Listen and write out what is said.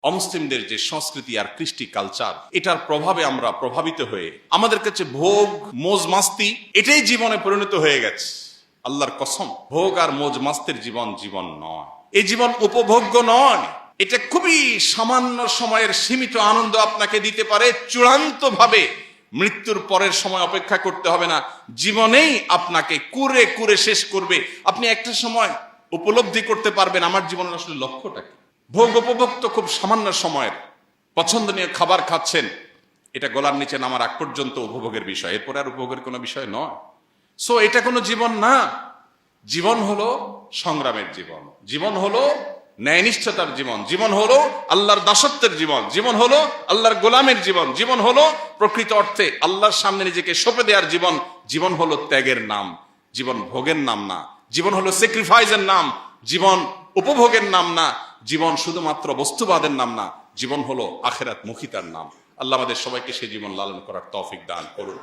অমুসলিমদের যে সংস্কৃতি আর কৃষ্টি কালচার, এটার প্রভাবে আমরা প্রভাবিত হয়ে আমাদের কাছে ভোগ মোজ মাস্তি এটাই জীবনে পরিণত হয়ে গেছে। আল্লাহর কসম, ভোগ আর মোজ মাস্তির জীবন জীবন নয়, এই জীবন উপভোগ্য নয়। এটা খুবই সামান্য সময়ের সীমিত আনন্দ আপনাকে দিতে পারে, চূড়ান্ত ভাবে মৃত্যুর পরের সময় অপেক্ষা করতে হবে না, জীবনেই আপনাকে কুরে কুরে শেষ করবে। আপনি একটা সময় উপলব্ধি করতে পারবেন আমার জীবনের আসলে লক্ষ্যটা কি। ভোগ উপভোগ তো খুব সামান্য সময়ের, পছন্দনীয় খাবার খাচ্ছেন, এটা গলার নিচে নামার আগ পর্যন্ত উপভোগের বিষয়, এরপরে আর উপভোগের কোনো বিষয় নয়। সো এটা কোনো জীবন না। জীবন হলো সংগ্রামের জীবন, জীবন হলো ন্যায়নিষ্ঠতার জীবন, জীবন হলো আল্লাহর দাসত্বের জীবন, জীবন হলো আল্লাহর গোলামের জীবন, জীবন হলো প্রকৃত অর্থে আল্লাহর সামনে নিজেকে সঁপে দেওয়ার জীবন। জীবন হলো ত্যাগের নাম, জীবন ভোগের নাম না। জীবন হলো স্যাক্রিফাইসের নাম, জীবন উপভোগের নাম না। জীবন শুধুমাত্র বস্তুবাদের নাম না, জীবন হলো আখিরাত মুখিতার নাম। আল্লাহ আমাদের সবাইকে সেই জীবন লালন করার তৌফিক দান করুন।